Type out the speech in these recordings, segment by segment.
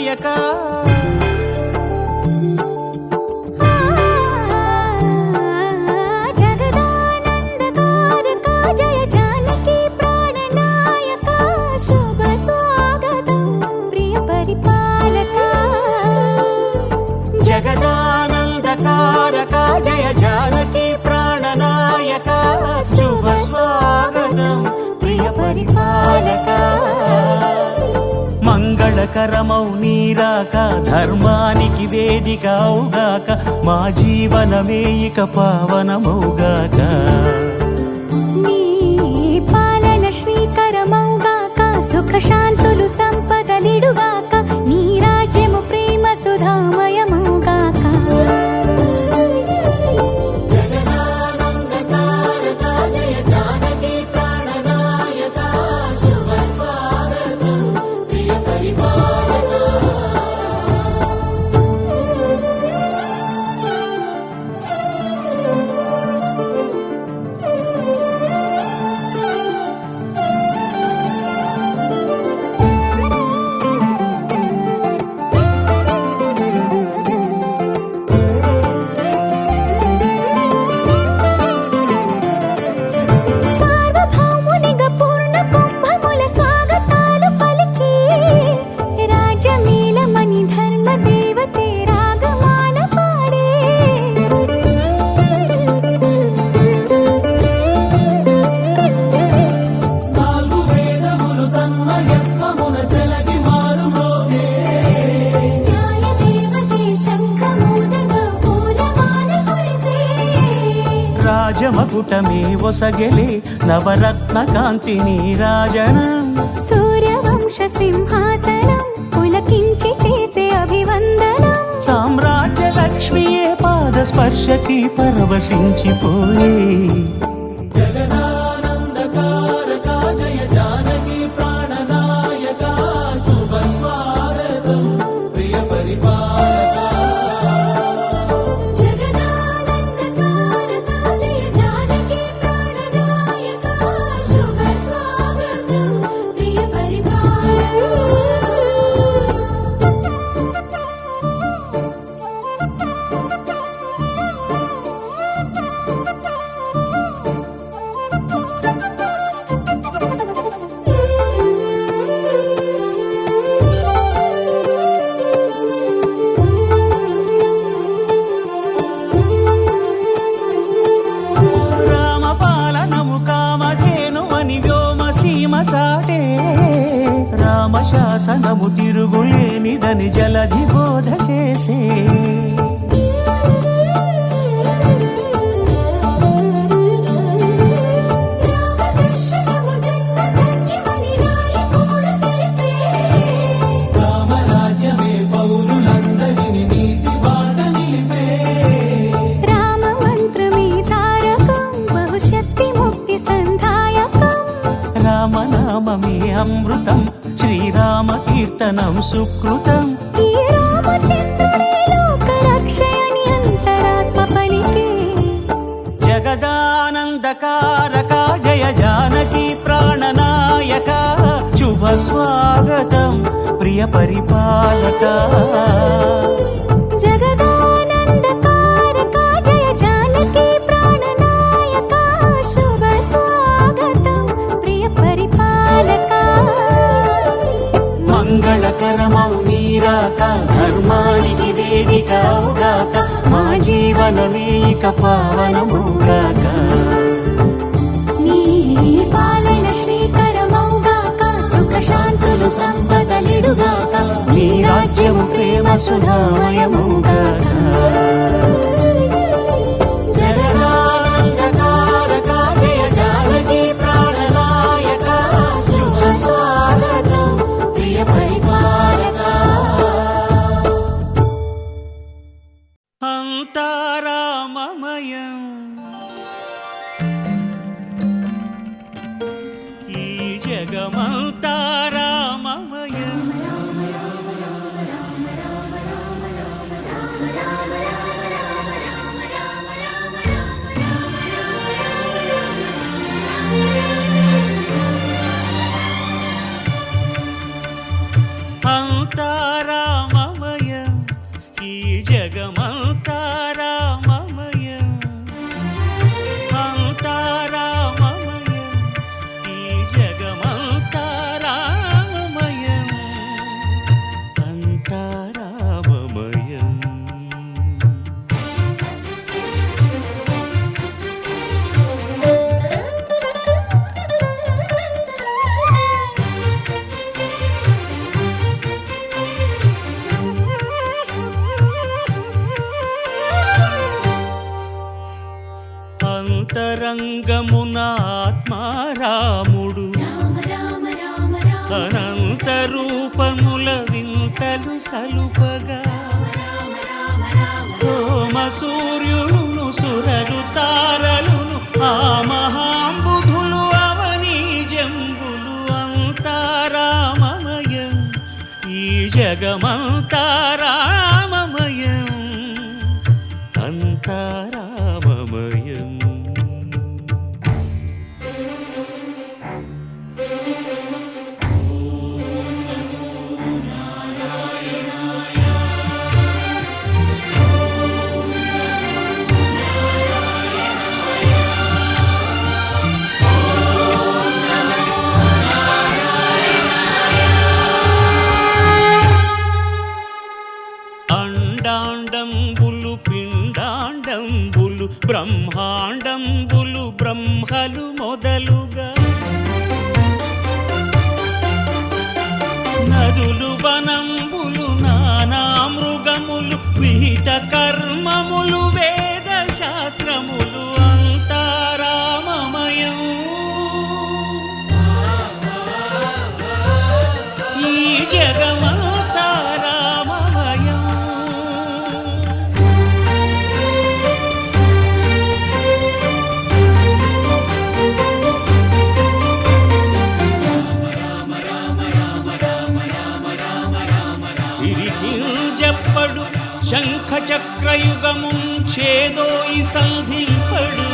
నాయక జగదానందకారక జయ జానకి ప్రాణనాయక శుభ స్వాగతం ప్రియ పరిపాలక మంగళకరమౌ నీరాక ధర్మానికి వేదిక అవుగాక మా జీవనమే ఇక పావనమౌగాక నీ పాలన శ్రీకరమౌగాక సుఖ శాంతులు సంపదలిడుగాక నీ రాజ్యము ప్రేమ సుధామయమౌగాక జగదానందకారక జయ జానకి ప్రాణనాయక శుభ స్వాగతం ప్రియ పరిపాలక సార్వభౌమునిగా పూర్ణ కుంభముల స్వాగతాలు పలికి రాజమేళమణి ధర్మ దేవతే రాగమాల పాడే నాలుగు వేదములు తన్మయత్వమున జలగి మారుమోగే న్యాయ దేవతే శంఖమూదగా పూలమాల కురిసే రాజమకుటమే ఒసగెలే నవరత్న కాంతి నీరాజనం సూర్యవంశ సింహాసనం పులకించి చేసే అభివందనం సామ్రాజ్య లక్ష్మియే పాద స్పర్శకి పరవశించిపోయే జగదానందకారక జయ జానకి ప్రాణనాయక శుభ స్వాగతం ప్రియ పరిపాలక జగదానందకారక జయ జానకి ప్రాణనాయక శుభ స్వాగతం ప్రియ రామపాలనము కామధేను అని వ్యోమసీమ చాటే రామశాసనము తిరుగులేనిదని జలధి బోధ చేసే రామదర్శనము జన్మధన్యమని రాయకూడ తెలిపే రామరాజ్యమే పౌరులందరిని నీతి బాట నిలిపే రామ మంత్రమే తారకం భవిష్యత్తి ముక్తి సంధాయకం రామనామమే అమృతం శ్రీరామ కీర్తనం సుకృతం ఈ రామచంద్రుడే లోకరక్షయని అంతరాత్మ పలికే జగదానందకారక జయ జానకి ప్రాణనాయక శుభ స్వాగతం ప్రియ పరిపాలక జగదానందకారక జయ జానకి ప్రాణనాయక శుభ స్వాగతం ప్రియ పరిపాలక మంగళకరమౌ నీరాక ధర్మానికి వేదిక అవుగాక మా జీవనమే ఇక పావనమౌగాక నీ పాలన శ్రీకరమౌగాక సుఖ శాంతులు సంపదలిడుగాక నీ రాజ్యము ప్రేమ సుధామయమౌగాక జగదానందకారక జయ జానకి ప్రాణనాయక శుభ స్వాగతం ప్రియ పరిపాలక అంతారామమయం ఈ జగమంతారామమయం అంతారామమయం జగమంతా రామమయం అంతా రామమయం ఈ జగమంతా రామమయం అంతా రామమయం అంతరంగమున ఆత్మారాముడు అనంత రూపముల వింతలు సలుపగా సోమ సూర్యులను సురలు తారలును ఆ మహాంబుధులు అవనీ జంబులు అంతారామమయం ఈ జగమంతా రామమయం అంతారామమయం అండాండంబులు పిండాండంబులు బ్రహ్మాండంబులు బ్రహ్మలు మొదలుగా నదులు వనంబులు నానా మృగములు విహిత కర్మములు వేద శాస్త్రములు అంతారామమయం ఈ జగమంతా రామమయం సిరికింజప్పడు శంఖ చక్రయుగమున్ చేదోయి సంధింపడు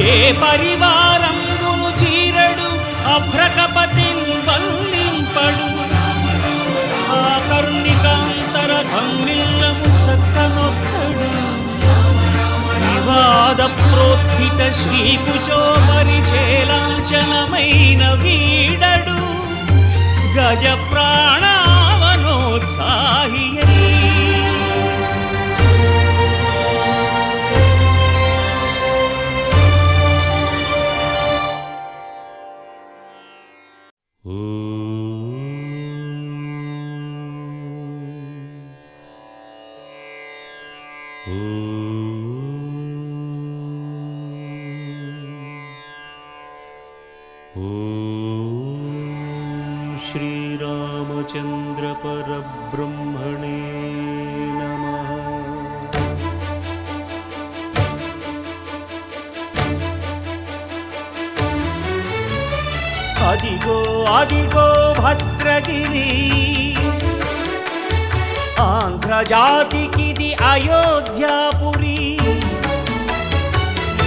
ఏ పరివారంబును చీరడు అభ్రకపతిన్ వల్లింపడు ఆ కర్ణికాంతర ధమ్మిల్లము చక్కనొత్తడు వివాద ప్రోత్థిత శ్రీకుచో పరిచేలాంచనమైన వీడడు గజ ప్రాణావనోత్సాహియై శ్రీరామచంద్ర పరబ్రహ్మణే నమః. అదిగో అదిగో భద్రగిరి ఆంధ్రజాతికిది అయోధ్యాపురి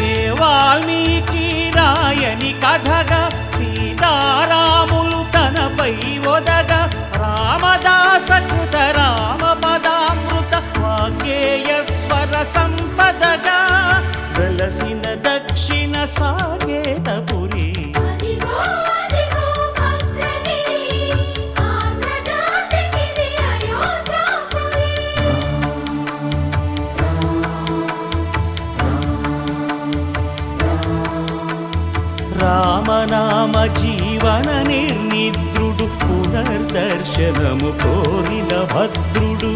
ఏ వాల్మీకి రాయని కథగా సీతారాములు తనపై ఒదగా రామదాస కృత రామ పదామృత వాగ్గేయ స్వర సంపదగా వెలసిన దక్షిణ సాకేతపురి రామనామ జీవన నిర్నిద్రుడు పునర్దర్శనము కోరిన భద్రుడు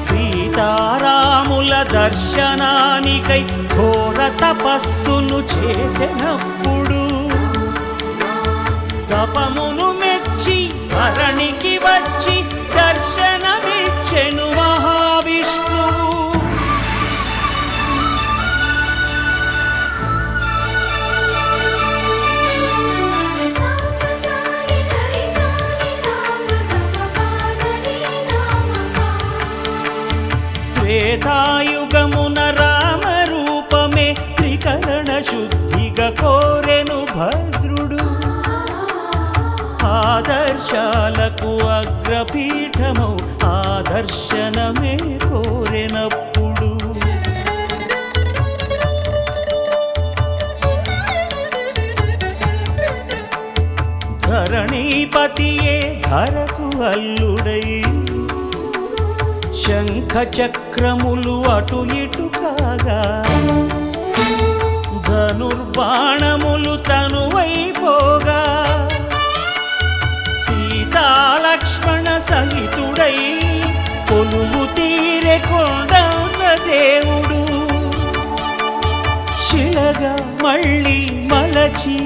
సీతారాముల దర్శనానికై ఘోర తపస్సును చేసినప్పుడు తపమును మెచ్చి ధరణికి వచ్చి దర్శనమిచ్చెను మహావిష్ణువు త్రేతాయుగమున రామ రూపమే త్రికరణ శుద్ధిగా కోరెను భద్రుడు ఆదర్శాలకు అగ్రపీఠమౌ ఆద దర్శనమే కోరెనప్పుడు ధరణీపతియే ధరకు అల్లుడై శంఖ చక్రములు అటు ఇటు కాగా ధనుర్బాణములు తనువైపోగా సీతాలక్ష్మణ సహితుడై కొలువు తీరె కొండంత దేవుడు శిలగా మళ్ళీ మలచి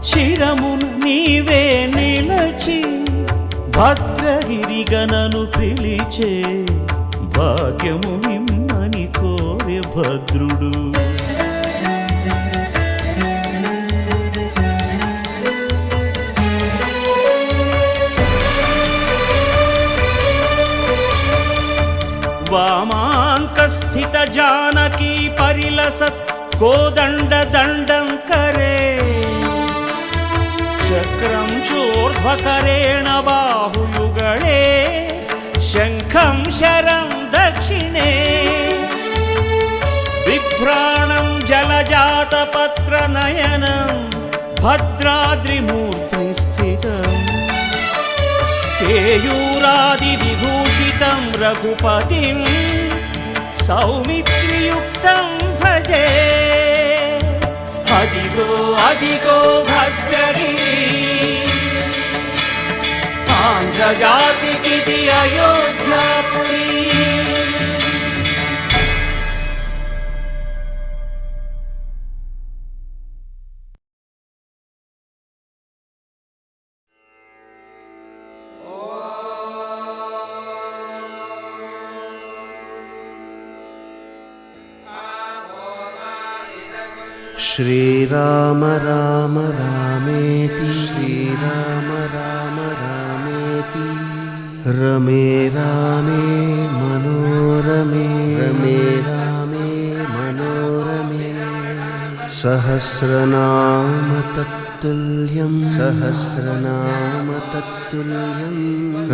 శిరమును నీవే నిలచి భద్రగిరిగనను పిలిచే భాగ్యము నిమ్మని కోరె భద్రుడు వామాంకస్థిత జానకీ పరిలసత్ కోదండ దండం కరే చక్రం చోర్ధ్వకరేణ బాహుయుగళే శంఖం శరం దక్షిణే బిభ్రాణం జలజాతపత్రనయనం భద్రాద్రిమూర్తి స్థితం కేయూరాదివిభూషితం రఘుపతిం సౌమిత్రియుక్తం భజే అదిగో అదిగో భద్రగిరి ఆంధ్రజాతికిది అయోధ్యాపురి श्रीराम राम रामेति श्रीराम राम रामेति रमे रामे मनोरमे रमे रामे मनोरमे सहस्रनाम तत्तुल्यं सहस्रनाम तत्तुल्यं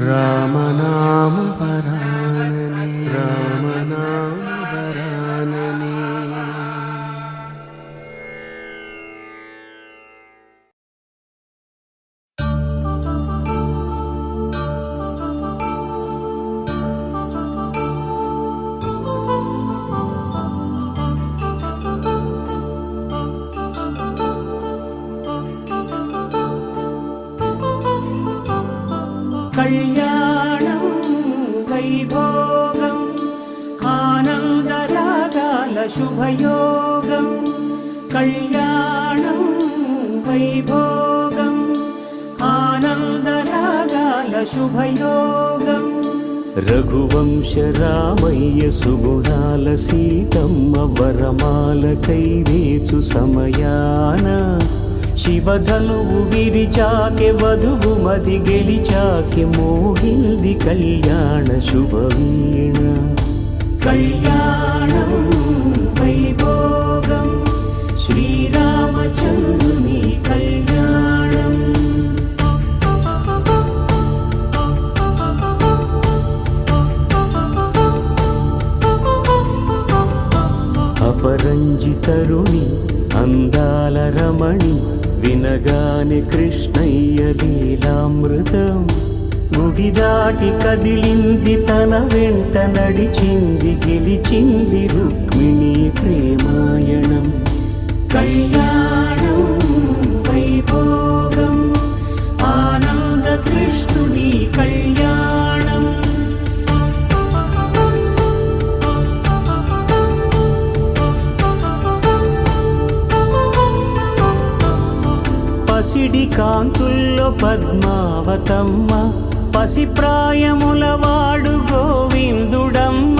रामनाम वरानने रामनाम वरानने కళ్యాణం వైభోగం ఆనందరాగాల శుభయోగం కళ్యాణం వైభోగం ఆనందరాగాల శుభయోగం రఘువంశ రామయ్య సుగుణాల సీతమ్మ వరమాల కైవేచు సమయాన శివధనువు విరిచాకె వధువు మది గెలిచాకె మోగింది కళ్యాణ శుభవీణ కళ్యాణం వైభోగం శ్రీరామచంద్రుని కళ్యాణం అపరంజి తరుణి అందాల రమణి వినగానే కృష్ణయ్య లీలామృతం గుడి దాటి కదిలింది తన వెంట నడిచింది గెలిచింది రుక్మిణి ప్రేమాయణం కళ్యాణం వైభోగం ఆనంద కృష్ణుని కళ్యాణం పసిడి కాంతుల్లో పద్మావతమ్మ పసిప్రాయముల వాడు గోవిందుడమ్మ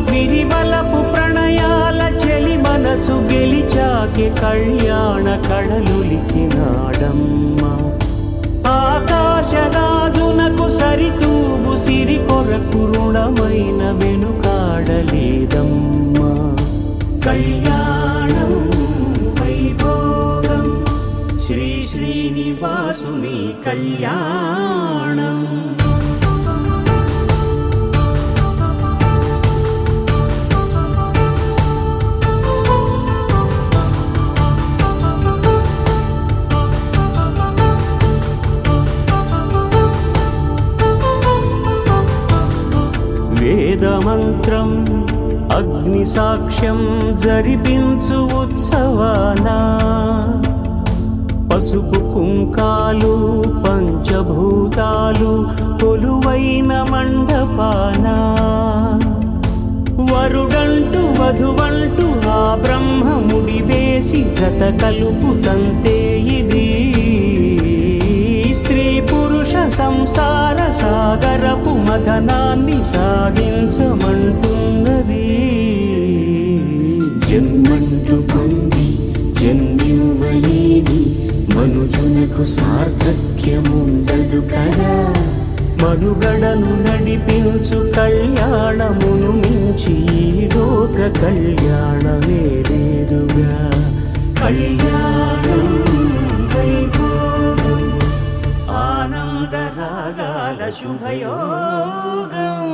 విరివలపు ప్రణయాల చెలి మనసు గెలిచాకె కళ్యాణ కళలులికినాడమ్మ ఆకాశరాజునకు సరితూబు సిరి కొరకు రుణమైన వెనుకాడలేదమ్మా కళ్యాణం వైభోగం శ్రీ శ్రీనివాసుని కళ్యాణం వేదమంత్రం అగ్ని సాక్ష్యం జరిపించు ఉత్సవానా పసుపు కుంకాలు పంచభూతాలు కొలువైన మండపానా వరుడంటూ వధువంటూ ఆ బ్రహ్మముడి వేసి జత కలుపు తంతే ఇది స్త్రీ పురుష సంసార సాగరపు మథనాన్ని సాగించమంటున్నది జన్మంటూ పొంది జన్మివ్వలేని మనుజునకు సార్థక్యముండదు కదా మనుగడను నడిపించు కళ్యాణమును మించి ఈ లోక కళ్యాణమే లేదుగా కళ్యాణం వైభోగం ఆనందరాగాల శుభయోగం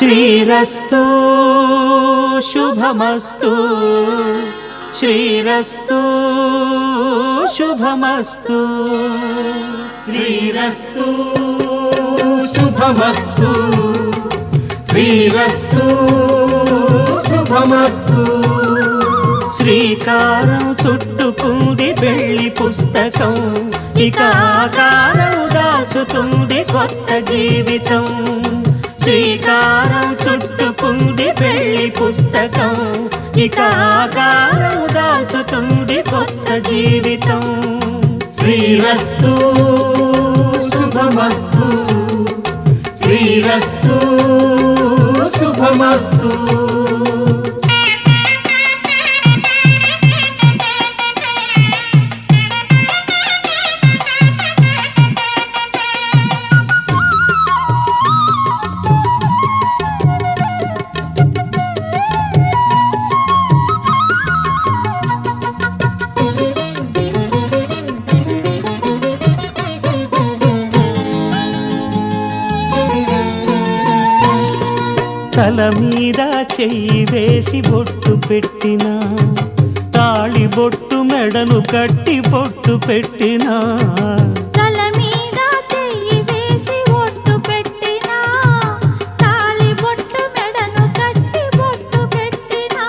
శ్రీరస్తు శుభమస్తు శ్రీరస్తు శుభమస్తు శ్రీరస్తు శుభమస్తు శ్రీరస్తు శుభమస్తు. శ్రీకారం చుట్టుకుంది పెళ్లి పుస్తకం, ఇక ఆకారం దాచుతుంది కొత్త జీవితం. శ్రీకారం చుట్టుకుంది పెళ్లి పుస్తకం, ఇక ఆకారం దాచుతుంది కొత్త జీవితం. శ్రీరస్తు శుభమస్తు శ్రీరస్తు శుభమస్తు. తల మీద చెయ్యి వేసి బొట్టు పెట్టినా, తాళి బొట్టు మెడను కట్టి బొట్టు పెట్టినా. తల మీద చెయ్యి వేసి బొట్టు పెట్టినా, తాళి బొట్టు మెడను కట్టి బొట్టు పెట్టినా.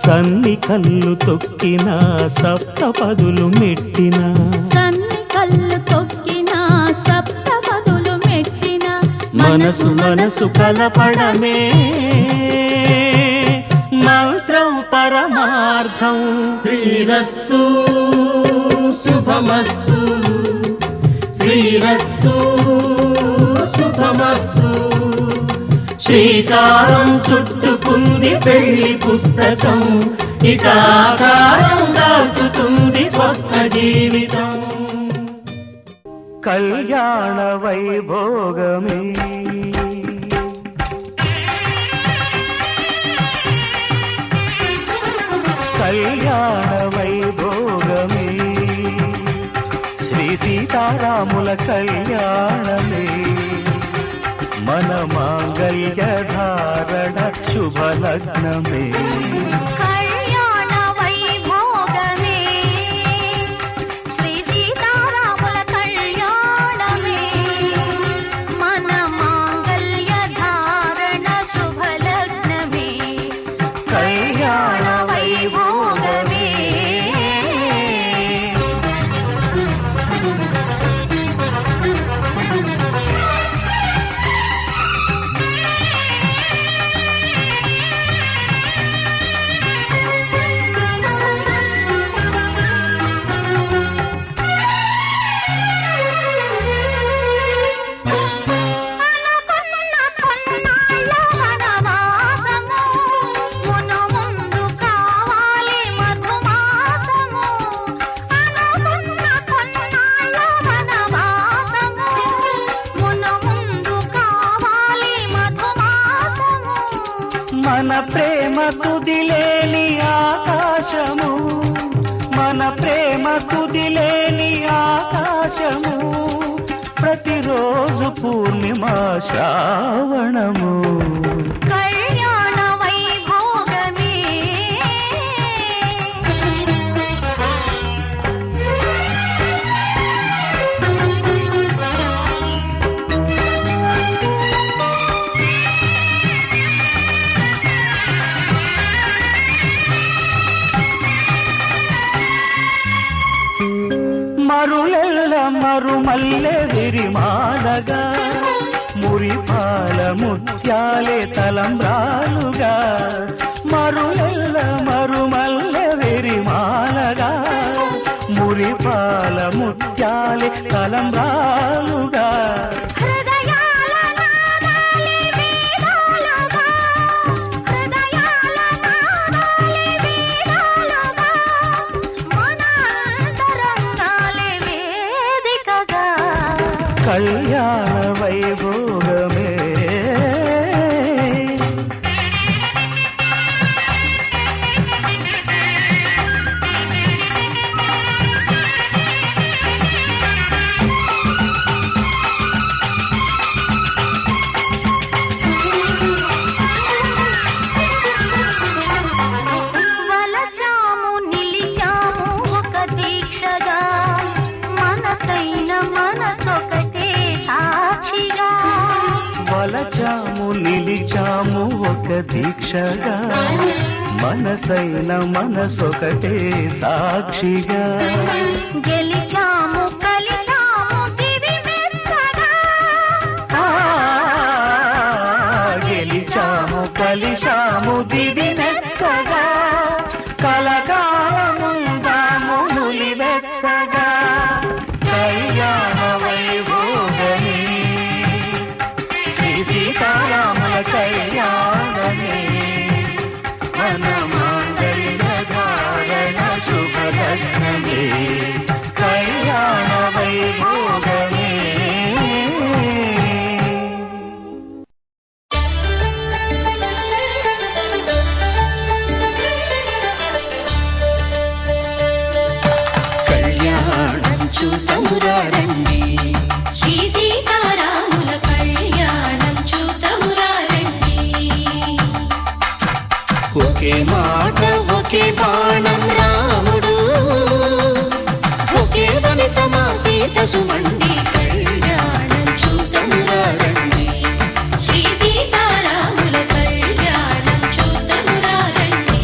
సన్ని కళ్ళు తొక్కినా సప్తపదులు మెట్టినా, సన్ని కళ్ళు తొక్కినా సప్తపదులు మెట్టినా. మనసు మనసు కలపడమే మంత్రం పరమార్థం. శ్రీరస్తు శుభమస్తు శ్రీరస్తు శుభమస్తు. శ్రీకారం చుట్టుకుంది పెళ్లి పుస్తకం, ఇక ఆకారం దాచుతుంది కొత్త జీవితం. కళ్యాణ వైభోగమే కళ్యాణ వైభోగమే శ్రీ సీతారాముల కళ్యాణమే. మన మాంగళ్య ధారణ శుభలగ్నమే. కళ్యాణ వైభోగమే శ్రీ సీతారాముల కళ్యాణమే. మన మాంగళ్య ధారణ శుభలగ్నమే. కళ్యాణ వైభోగమే మన ప్రేమ తుదిలేని ఆకాశము, మన ప్రేమ తుదిలేని ఆకాశము. ప్రతిరోజు పూర్ణిమ శ్రావణము. కళ్యాణ వైభోగమే మరులెల్ల మరుమల్లె విరిమాలగా, మురిపాల ముత్యాలే తలంబ్రాలుగా. మరులెల్ల మరుమల్లె విరిమాలగా, మురిపాల ముత్యాలే తలంబ్రాలుగా. హృదయాల నాదాలే వేదాలుగా, హృదయాల నాదాలే వేదాలుగా. మన అంతరంగాలే వేదికగా. కళ్యాణ వైభోగమే నిలిచాము ఒక దీక్షగా, మనసైన మనసొకటే సాక్షిగా. గెలిచాము కలిసాము దివి మెచ్చగా, గెలిచాము కలిసాము దివి మెచ్చగా, కలకాలముందాము నులివెచ్చగా. కళ్యాణ వైభోగమే శ్రీ సీతారాముల కళ్యాణమే, మన మాంగళ్య ధారణ శుభలగ్నమే, కళ్యాణ వైభోగమే. కళ్యాణం చూతమురారండి, శ్రీ సీతారాముల కళ్యాణం చూతమురారండి. ఒకే మాట ఒకే బాణం రాముడు, ఒకే వనిత మా సీత సుమండి. కళ్యాణం చూతమురారండి, శ్రీ సీతారాముల కళ్యాణం చూతమురారండి.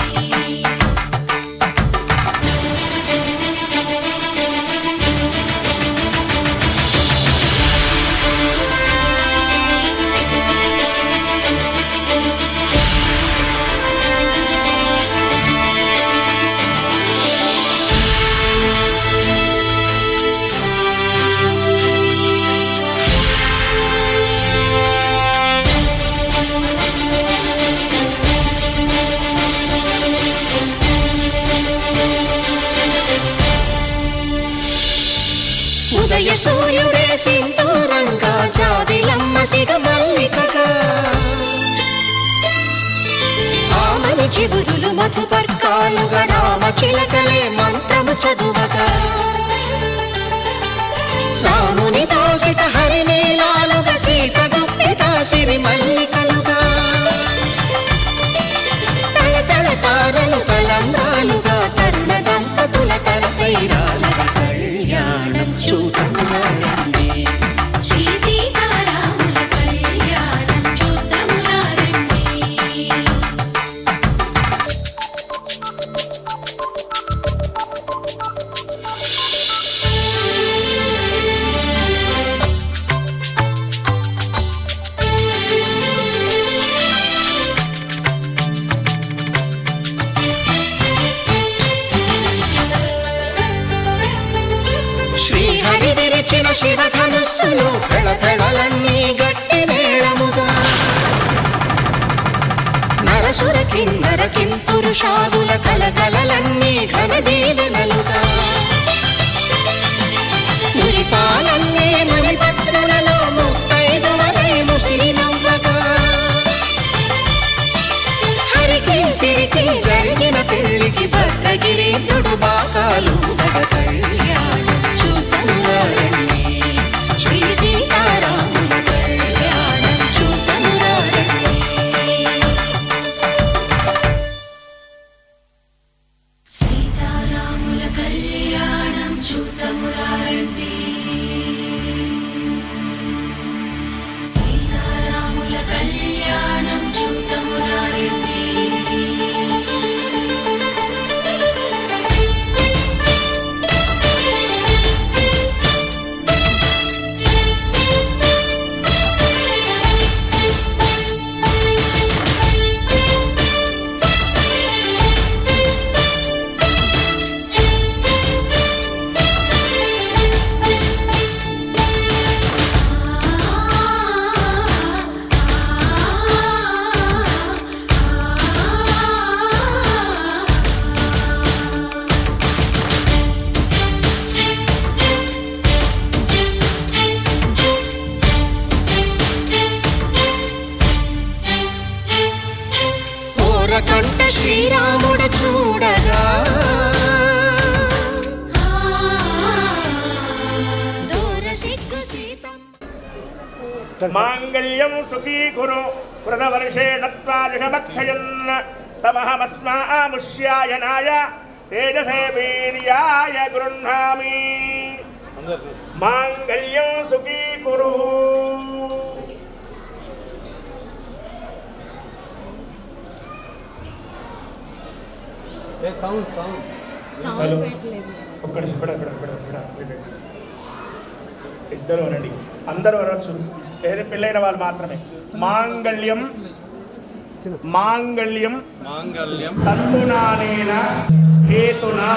ఉదయ సూర్యుడే సింధూరంగా, జాబిలమ్మ సిగ మల్లికగా, ఆమని చివురులు మధుపర్కాలుగా, రామ చిలకలే మంత్రము చదువగా, రాముని దోసిట హరినీలాలుగా, సీత గుప్పిట సిరి మల్లికలుగా, తళతళ తారలు తలంబ్రాలుగా, తరుణ దంపతుల తలపైరాలుగా. కళ్యాణం చూతమురారండి, శ్రీ సీతారాముల కళ్యాణం చూతమురారండి. శ్రీహరి విరిచిన శివధనుస్సులు, పెళపెళలన్నీ గట్టి మేళముగా, నరసుర కిన్నర కింపురుషాదుల కలకలలన్నీ ఘన దీవెనలుగా, మురిపాలన్నీ మునిపత్రులలో ముత్తైదువలై ముసిరి నవ్వగా, హరికి సిరికి జరిగిన పెళ్లికి భద్రగిరీంద్రుడు బాకాలు దగ. కళ్యాణం చూతమురారండి, శ్రీ సీతారాముల కళ్యాణం చూతమురారండి. సీతారాముల కళ్యాణం చూతమురారండి, సీతారాముల కళ్యాణం చూతమురారండి. కంట శ్రీరాముడు చూడగా, దూర సిగ్గు సీతమ్మ. మాంగళ్యం సుఖీకురు వృతవర్షేణ త్వాదశమక్షయన్ తమహమస్మాముష్యాయనాయ తేజసే వీర్యాయ గృహ్ణామి. మాంగళ్యం సుఖీకురు. హలో ఒక్కడి ఇద్దరు అనండి, అందరూ అనొచ్చు, ఏది పెళ్ళైన వాళ్ళు మాత్రమే. మాంగళ్యం మాంగళ్యం మాంగళ్యం తంతునానేన హేతునా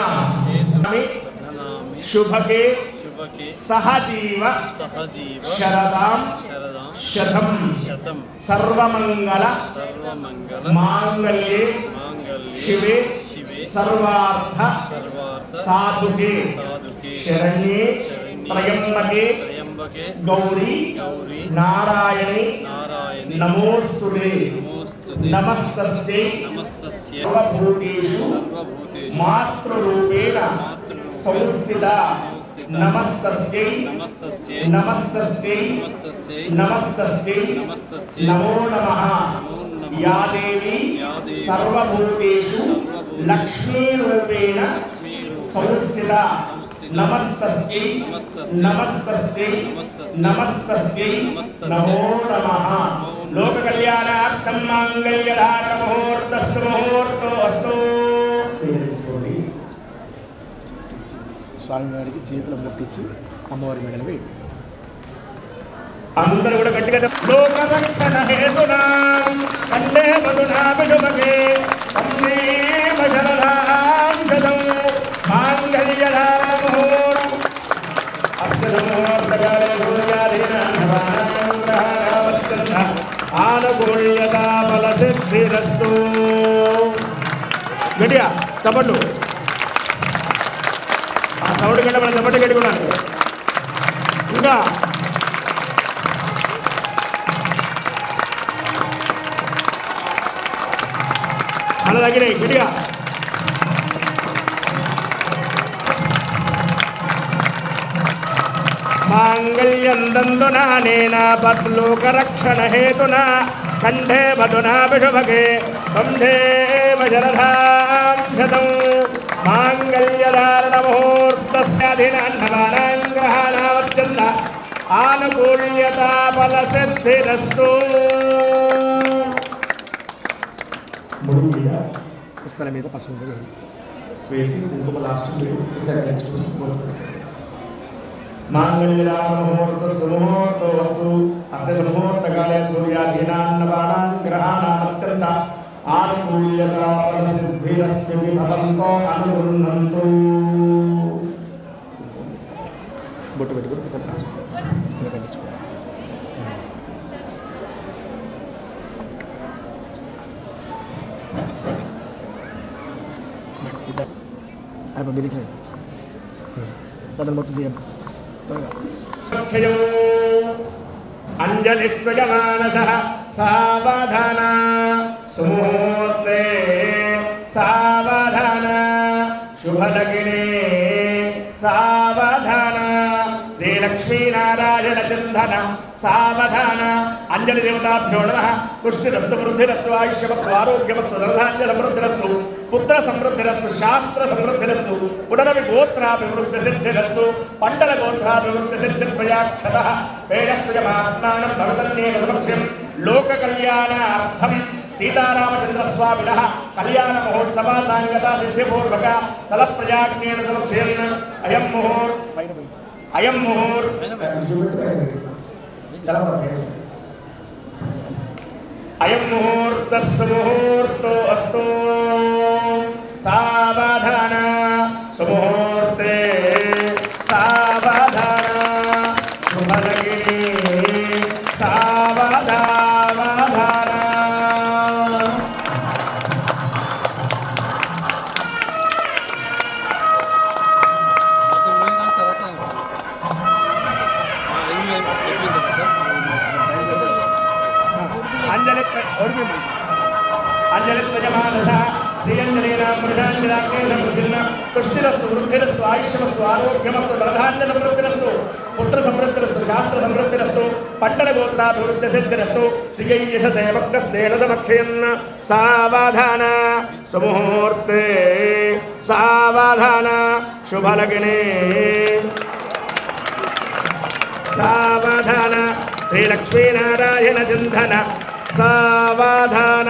శుభకే శుభకే సహజీవ సహజీవ శరదాం శరదాం శతం శతం సర్వమంగళ సర్వమంగళ మాంగళ్యే మాంగళ్యే శివే శివే సర్వార్థ సర్వార్థ సాధుకే సాధుకే శరణ్యే శరణ్యే త్రయంబకే త్రయంబకే గౌరీ గౌరీ నారాయణి నారాయణి నమోస్తుతే నమోస్తుతే నమస్తస్యై నమస్తస్యై సర్వభూతేషు సర్వభూతేషు మాతృరూపేణ సంస్థిత నమస్తస్యై నమస్తస్యై నమస్తస్యై నమస్తస్యై నమస్తస్యై నమస్తస్యై నమో నమః నమో నమః యా దేవి యా దేవి సర్వభూతేషు లక్ష్మీరూపేణ సంస్థిత నమస్తస్యై నమస్తస్యై నమస్తస్యై నమో నమః లోక కళ్యాణార్థం మాంగళ్యధారణ ముహూర్తస్సు ముహూర్తోస్తు. స్వామివారికి చేతుల ముట్టించి అమ్మవారి మెడలు వేయి. అందరూ కూడా గట్టిగా లోక రక్షణ హేతునా కండే మధునా విడుమకే కందే మజలధాం శతం మాంగళ్యధారణ ముహూర్తం అస్య ముహూర్తకాలే సూర్యాధీనాంగ ఆనుకూల్యతా బల సిద్ధిరస్తు. గట్టిగా చప్పట్లు, ఆ సౌండ్ కంటే మనం చప్పట్లు కట్టుకున్నాను. ఇంకా మన దగ్గర గట్టిగా మాంగళ్యం దందునానేన పద్లోకరక్షణ హేతునా కంఠే మధునా విషుభగే వంశే వజరధాం శతం మాంగళ్యధారణ ముహూర్తస్యాధినాన్నమానాంగ్రహాణావత్యంత ఆనుకూల్యతా ఫలసిద్ధిరస్తు. ముడి మీద పుస్తల మీద పసుపు వేసి కుంకుమ లాస్ట్ మాంగళ్యముహూర్తస్సు ముహూర్తోస్తు అస్య ముహూర్తకాలే సూర్యాధీనాన్నపానాన్ గ్రహాణామత్యంత ఆనుకూల్యతా ఫలసిద్ధిరస్తు. భవంతో అనుగృహ్ణంతు. బొట్టు పెట్టుకుని పుస్తకం రాసుకో, పుస్తకం పెట్టుకో. అయిపోయి మీరు మొత్తం తీయం. అంజలి స్వజమానస సావధాన సుముహూర్తే సావధాన శుభలగ్నే సావధాన శ్రీలక్ష్మీనారాయణ చింతన సావధాన. అంజలి దేవతాభ్యో నమః. పుష్టిరస్తు వృద్ధిరస్తు ఆయుష్యమస్తు ఆరోగ్యమస్తు ధనధాన్య సమృద్ధిరస్తు పుత్ర సమృద్ధిరస్తు శాస్త్ర సమృద్ధిరస్తు పునరవి గోత్రాభివృద్ధి సిద్ధిరస్తు పంటల గోత్రాభివృద్ధి సిద్ధిర్భయాక్షత వేదస్వయమాత్మానం భగవన్నేవ సమక్షం లోక కళ్యాణార్థం సీతారామచంద్రస్వామినః కళ్యాణ మహోత్సవ సాంగత సిద్ధిపూర్వక తల ప్రజాజ్ఞేన సమక్షేన అయం ముహూర్ అయం ముహూర్ అయం ముహూర్తస్సు ముహూర్తో అస్తు. సావధాన సుముహూర్తే సావధాన శుభలగ్నే సావధాన. అంజలి ప్రజమానస శ్రీయంజలీనాం మృషాంజలాకేన పుష్టిరస్తు వృద్ధిరస్తు ఆయుష్యమస్తు ఆరోగ్యమస్తు ధనధాన్య సమృద్ధిరస్తు పుత్ర సమృద్ధిరస్తు శాస్త్ర సమృద్ధిరస్తు పంటల గోత్రాభివృద్ధి సిద్ధిరస్తు శ్రీయశసేవగ్రస్తేన సమక్షయన్న. సావధాన సుముహూర్తే సావధాన శుభలగ్నే సావధాన శ్రీలక్ష్మీనారాయణ చింతన సావధాన.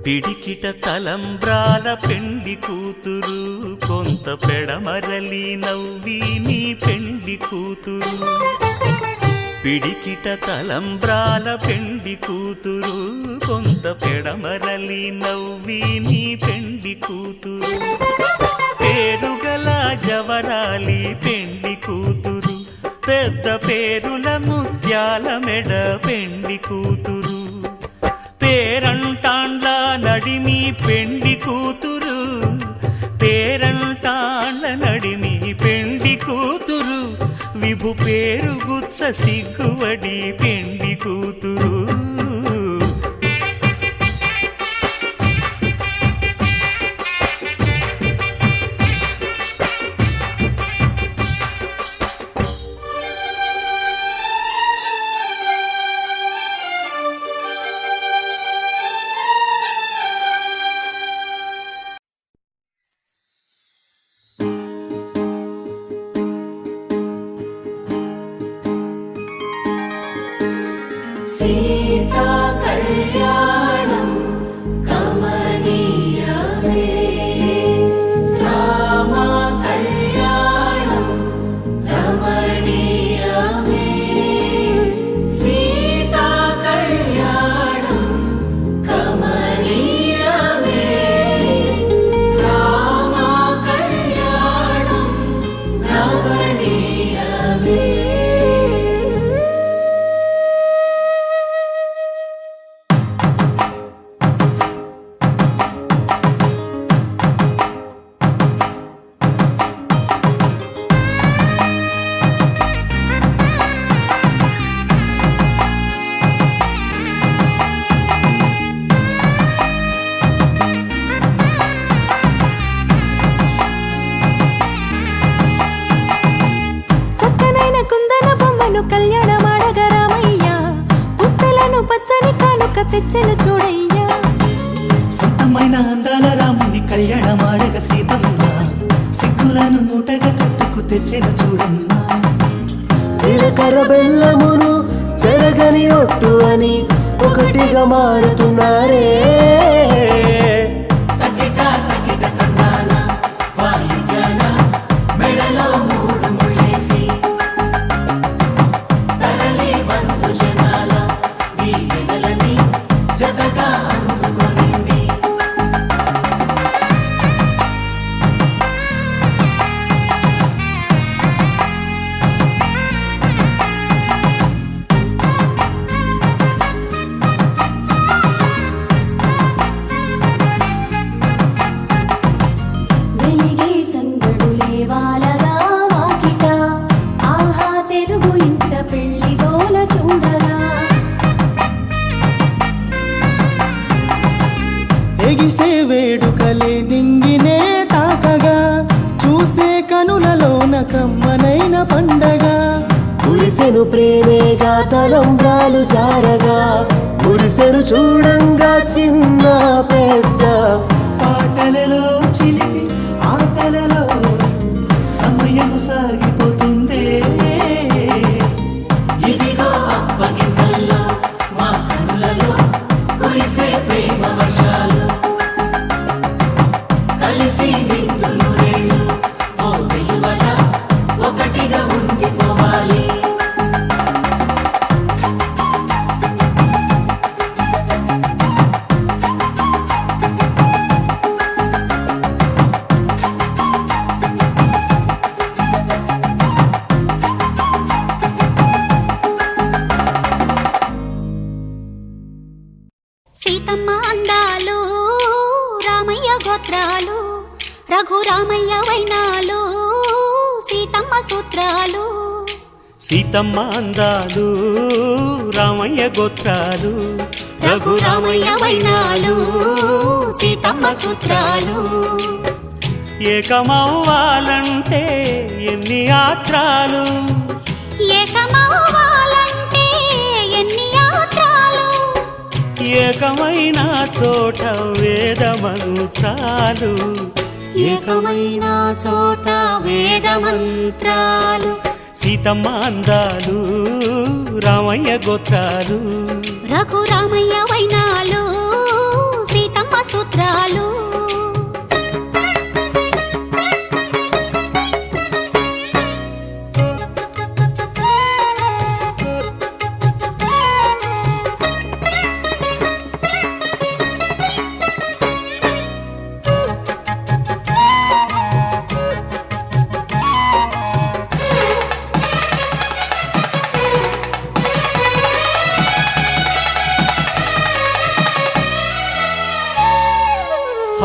పిడికిట తలంబ్రాల పెండి కూతురు కొంత పెడమరలి నవ్వి నీ పెండి కూతురు పిడికిట తలంబ్రాల పెండి కూతురు కొంత పెడమరలి నవ్వి నీ పెండి కూతురు పేరుగల జవరాలి పెండి కూతురు పెద్ద పేరుల ముత్యాల మెడ పెండి కూతురు పేరంటాండ్ల నడిమి పెండి కూతురు పేరంటాండ్ల నడిమి పెండి కూతురు విభు పేరు గుత్స సిగ్గువడి పెండి కూతురు సీతా కళ్యాణం కమనీయమే రామ కళ్యాణం రమణీయమే సీతా కళ్యాణం కమనీయమే రామ కళ్యాణం రమణీయమే తెచ్చను చూడయ్యా సొంతమైన అందాల రాముని కళ్యాణమాడగ సీతమ్మ సిగ్గులను మూటగా కట్టుకు తెచ్చెను చూడమ్మా జీలకర్ర బెల్లమును చెరగని ఒట్టు అని ఒకటిగా మారుతున్నారే ఎగిసే వేడుకలే నింగినే తాకగా చూసే కనులలోన కమ్మనైన పండగ కురిసెను ప్రేమేగా తలంబ్రాలు జారగా మురిసెను చూడంగా చిన్న పెద్ద పాటలలో చిలిపి ఆటలలో సమయం సాగిపోతుందే ఇదిగో అప్పగింతల్లో మా కనులలో కురిసే ప్రేమ వర్షాలు కలిసి నిండు నూరేళ్ళు ఓ వెలువల ఒకటిగా ఉండిపోవాలి సీతమ్మ అందాలు రామయ్య గోత్రాలు రఘురామయ్య వైనాలు సీతమ్మ సూత్రాలు సీతమ్మ అందాలు రామయ్య గోత్రాలు రఘురామయ్య వైనాలు సీతమ్మ సూత్రాలు ఏకమవ్వాలంటే ఎన్ని యాత్రాలు ఏకమవ్వాలంటే ఎన్ని యాత్రాలు ఏకమైన చోట వేద మంత్రాలు ఏకమైన చోట వేద మంత్రాలు సీతమ్మ అందాలు రామయ్య గోత్రాలు రఘురామయ్య వైనాలు సీతమ్మ సూత్రాలు.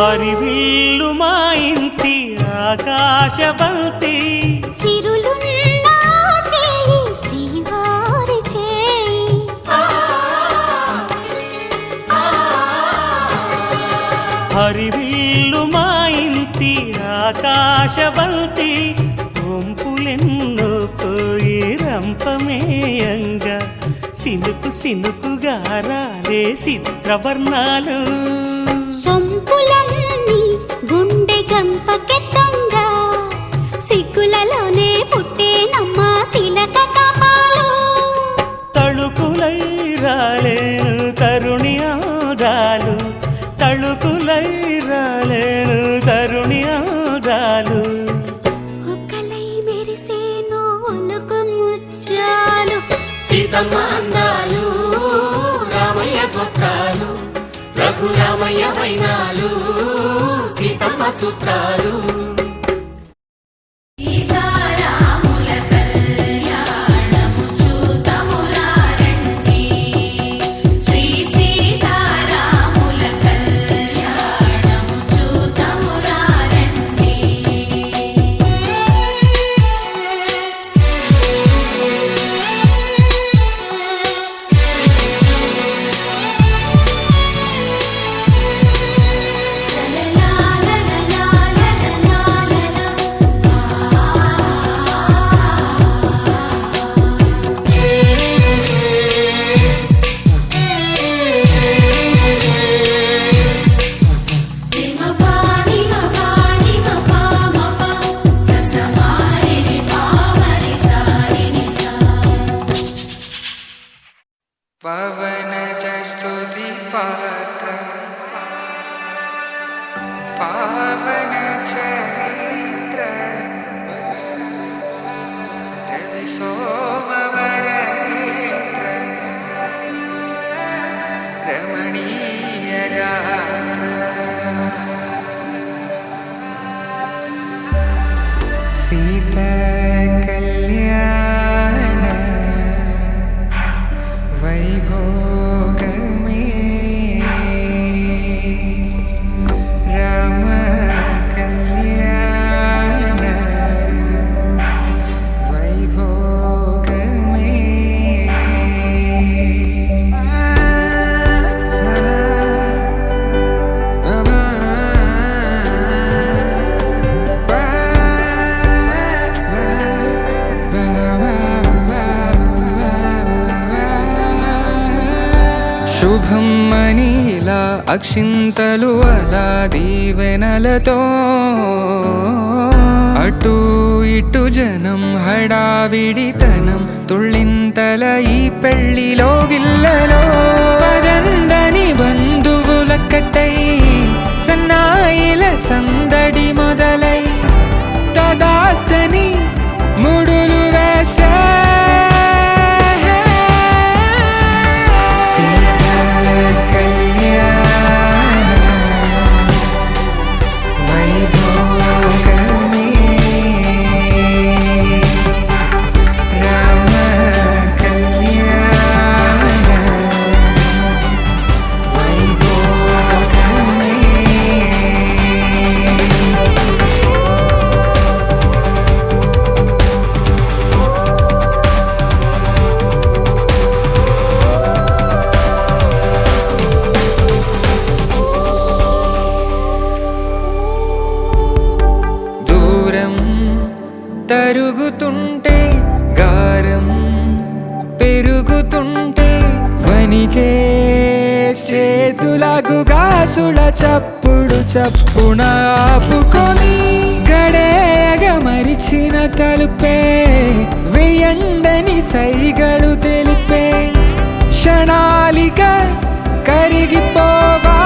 హరివిల్లు మా ఇంటి ఆకాశబంతి, సిరులున్న చేయి శ్రీవారి చేయి. హరివిల్లు మా ఇంటి ఆకాశబంతి, వంపులెన్నో పోయి రంపమేయంగా, సినుకు సినుకుగా రాలే చిత్రవర్ణాలు. సొంపులన్నీ గుండె గంపకెత్తంగా, సిగ్గులలోనే పుట్టేనమ్మ శిలక కాపాలు. తళుకులై రాలేను తరుణి ఆదాలు, తళుకులై రాలేను తరుణి ఆదాలు. ఒక్కలై మెరిసేను ఒలుకు ముచ్చాలు. సీతమ్మ అందాలు, రామయ్య గోత్రాలు, రఘురామయ్య వైనాలు, సీతమ్మ సూత్రాలు. పవన జస్తుతి పాత్ర పావన చరిత్ర రవి సోమవర నేత్ర రమణీయ గాత్ర సీత కళ్యాణ వైభోగమే రామ కళ్యాణ వైభోగమే. శుభం మనీలా అక్షింతలు అలా దీవెనలతో అటు ఇటు జనం హడావిడితనం తుళ్ళింతల ఈ పెళ్లిలో గిల్లలో పదందని బంధువులక్కటై సన్నాయిల సందడి మొదలై తదాస్తని ముడులు వేసే తరుగుతుంటే గారం పెరుగుతుంటే వనికే చేతులకు గాసుల చప్పుడు చప్పున ఆపుకొని గడేగ మరిచిన తలుపే వెయ్యండని సైగడు తెలిపే క్షణాలిక కరిగిపోవా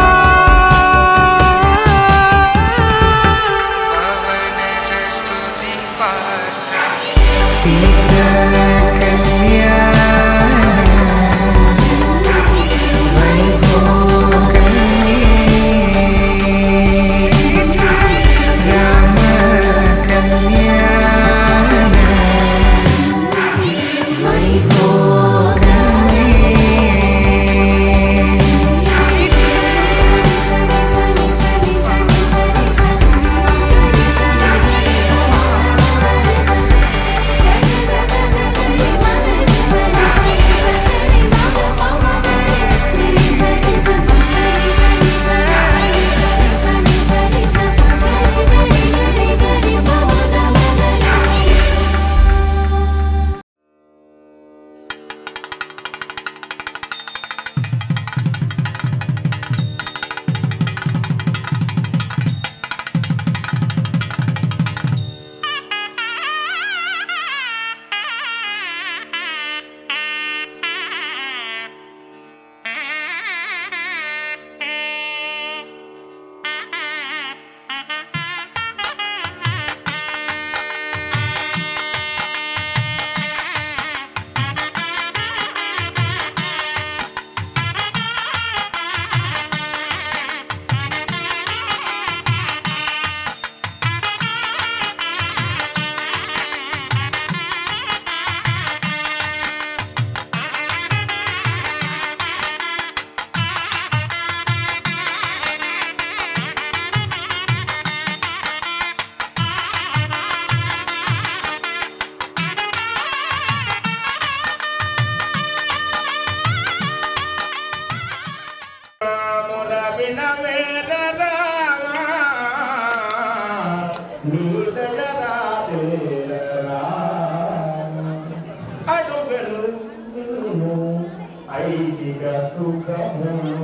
ఐకిక సుఖములు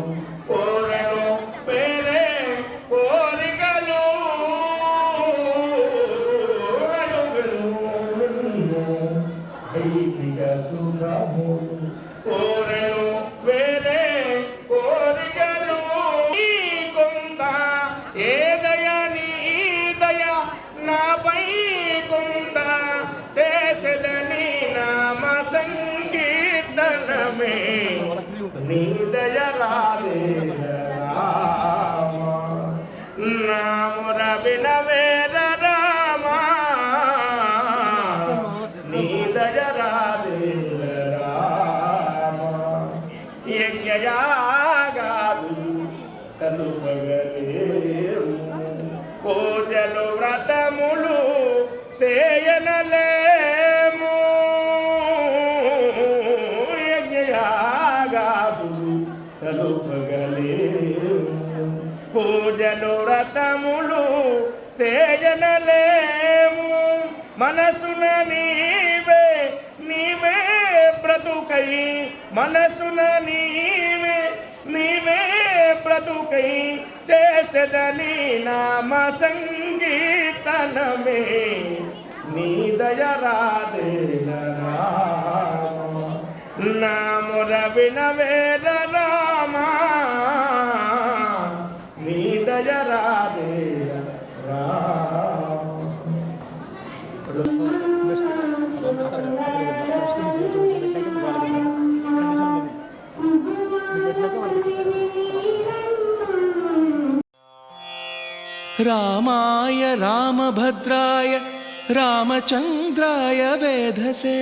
కోరెను పేరే కోరికలు ఐకిక సుఖములు కోరెను వేరే కోరికలు నీ కొంత ఏ దయ నీ దయ నాపై కొంత చేసేదని నామ సంకీర్తనమే నీ దయ రాలే నాముర వినవేర రామా నీ దయ రాలే యజ్ఞయాగాలు సలుపగలేము పూజలు వ్రతములు చేయనలేము యజ్ఞయాగాలు సలుపగలేము పూజలు వ్రతములు చేయనలేము మనసున నీవే నీవే బ్రతుకై మనసున నీవే నీవే బ్రతుకై చేసేదని నామ సంగీతనమే నీ దయ రాదే నాముర వినవేద రామా నీ దయ రాదే రామాయ రామభద్రాయ రామచంద్రాయ వేధసే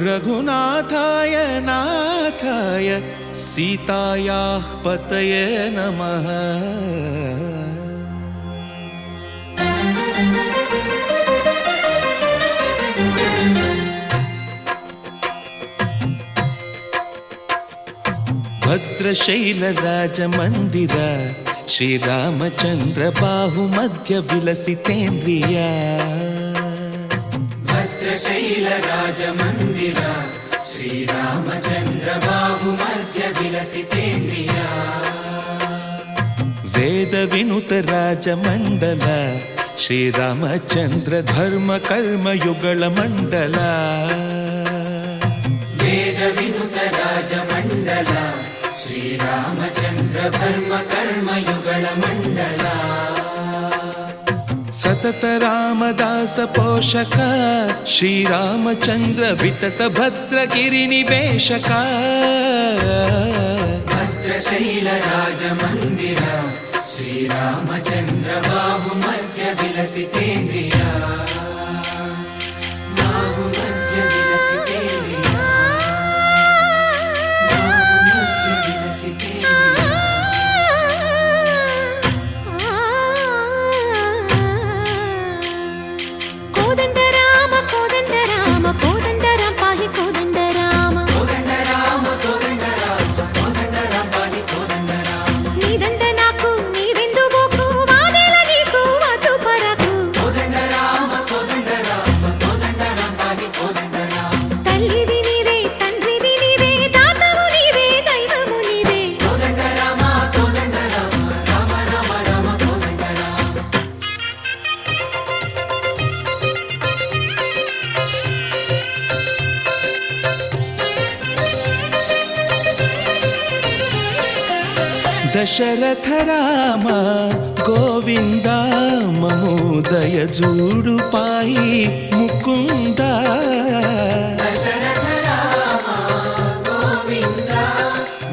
రఘునాథాయ నాథాయ సీతాయాః పతయే నమః భద్రశైలరాజమందిర శ్రీరామచంద్ర బాహుమధ్య విలసితేంద్రియ భద్రశైలరాజమందిర శ్రీరామచంద్ర బాహుమధ్య విలసితేంద్రియ వేద వినుత రాజమండల శ్రీరామచంద్ర ధర్మ కర్మ యుగళ మండల వేద వినుత రాజమండల శ్రీరామచంద్ర ధర్మ కర్మ యుగళ మండల సతత రామదాస పోషక శ్రీరామచంద్ర వితత భద్రగిరి నివేశక భద్రశైల రాజమందిర శ్రీరామచంద్ర బాహుమధ్య విలసితేంద్రియ బాహుమధ్య విలసితేంద్రియ బాహుమధ్య విలసితేంద్రియ కోదండ రామ కోదండ రామ కోదండ రామ పాహి కోదండ రామ కోదండ రామ కోదండ రామ కోదండ రామ పాహి కోదండ రామ నీదండ నాకు నీవెందు బోకు వాదేల నీకు వద్దు పరకు కోదండ రామ కోదండ రామ కోదండ రామ పాహి కోదండ రామ తల్లివి నీవే తండ్రివి నీవే దాతవు నీవే దైవము నీవే కోదండ రామ కోదండ రామ రామ రామ రామ కోదండ రామ దశరథ రామ గోవింద మమోదయ జూడు పాయి ముకుంద దశరథ రామ గోవింద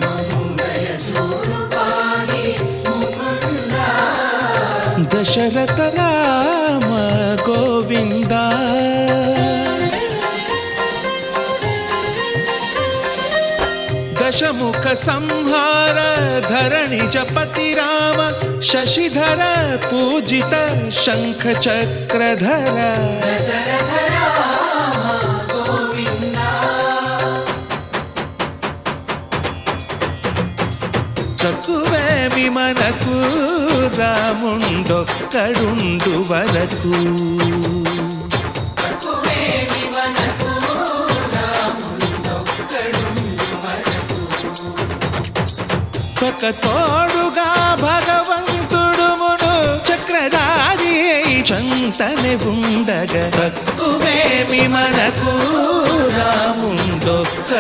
మముదయ చూడు పాహి ముకుంద దశరథ రామ గోవింద దశముఖ సంహార ధరణి జపతి రామ శశిధర పూజిత శంఖ చక్రధర దశరథ రామ గోవింద తక్కువేమి మనకు రాముండొక్కడుండు వరకు తక్కువేమి మనకు రాముండొక్కడుండు వరకు వెనుక తోడుగా భగవంతుడుమును చక్రధారి చంతనే ఉండగా తక్కువేమి మనకు రాముండొక్కడుండు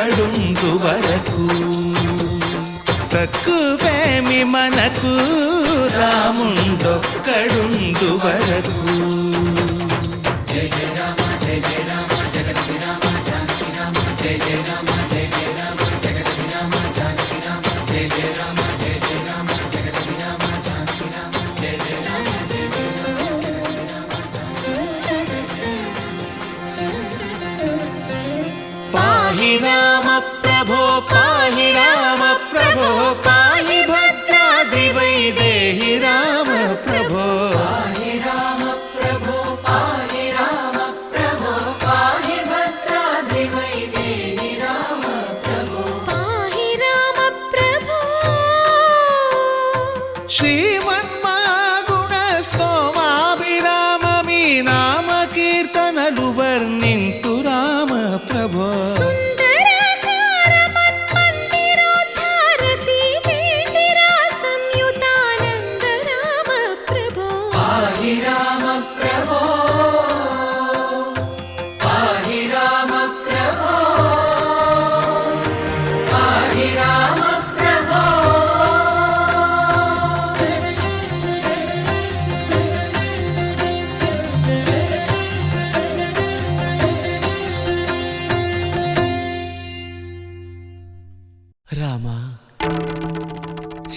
వరకు తక్కువేమి మనకు రాముండొక్కడుండు వరకు జయ జయ రామ జయ జయ రామ జగతి రామ జానకి రామ జయ జయ రామ జయ జయ రామ జగతి రామ జానకి రామ జయ జయ రామ జయ జయ రామ జగతి రామ జానకి రామ జయ జయ రామ జయ జయ రామ పాహి రామ ప్రభో పాహి రామ ప్రభో పాహి భద్రాద్రి వైదేహి రామ ప్రభో పాహి రామ ప్రభో పాహి రామ ప్రభో పాహి భద్రాద్రి వైదేహి రామ ప్రభో పాహి రామ ప్రభో శ్రీమన్మాగుణ స్తోమాభిరామ మీ నామ కీర్తనలు వర్ణింతు రామ ప్రభో సుందరాకార మన్మందిరోద్ధార సీతేందిరా సంయుతానంద రామ ప్రభో పాహి రామ ప్రభో పాహి రామ ప్రభో పాహి రామ ప్రభో రామ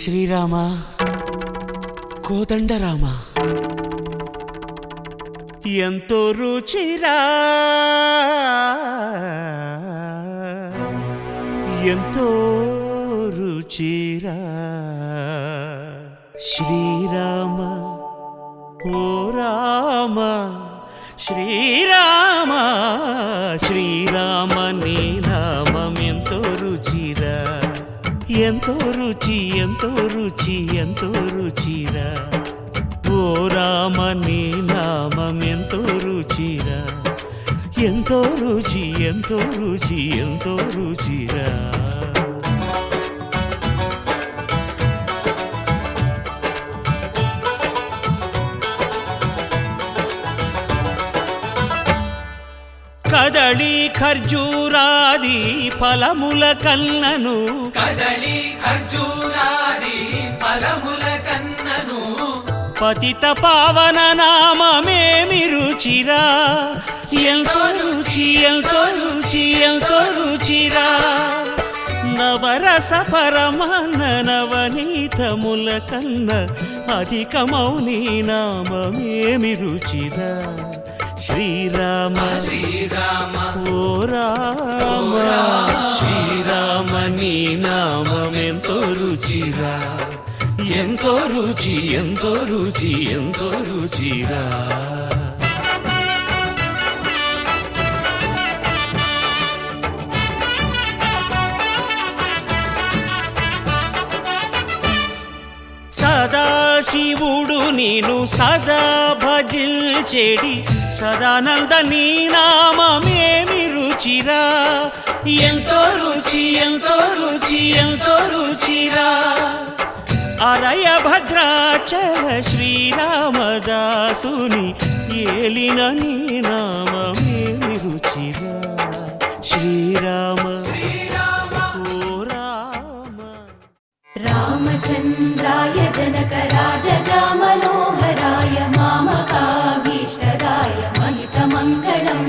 శ్రీరామ కోదండ రామ ఎంతో రుచిరా ఎంతో రుచిరా శ్రీరామ ఓ రామ శ్రీరామ శ్రీరామ నీ నామం ఎంతో రుచిరా ఎంతో రుచి ఎంతో రుచి ఎంతో రుచిరా ఓ రామ నీ నామం ఎంతో రుచిరా ఎంతో రుచి ఎంతో రుచి ఎంతో రుచిరా కదళి ఖర్జూరాది ఫలముల కన్నను కదళి ఖర్జూరాది ఫలముల కన్నను పతిత పావన నామమేమి రుచిరా ఎంతో రుచి ఎంతో రుచి ఎంతో రుచిరా నవరస పరమాన్న నవనీతముల కన్న అధికమౌని నామమేమి రుచిరా శ్రీరామ శ్రీరామ ఓ రామ శ్రీరామ నీ నామం ఎంతో రుచిరా ఎంతో రుచి ఎంతో రుచి ఎంతో రుచిరా సదాశివుడు నేను సదా భజిల్చెడి సదానంద నీ నామమేమి రుచిరా ఎంతో రుచి ఎంతో రుచి ఎంతో రుచిరా అరయ భద్రాచల శ్రీరామదాసుని ఏలిన నీ నామమేమి రుచిరా శ్రీరామ ఓ రామ రామచంద్రాయ జనకరాజజా మనోహరాయ మామకాభీష్టదాయ మహితమంగళం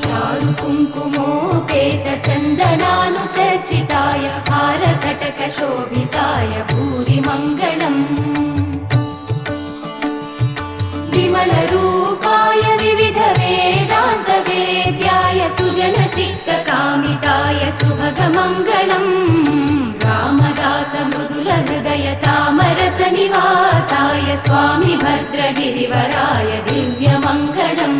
చారు కుంకుమోపేత చందనానుచర్చితాయ హారకటక శోభితాయ భూరి మంగళం విమల రూపాయ వివిధ వేదాంత వేద్యాయ సుజన చిత్త కామితాయ సుభగమంగళం రామదాస మృదుల హృదయ తామరస నివాసాయ స్వామి భద్రగిరివరాయ దివ్యమంగళం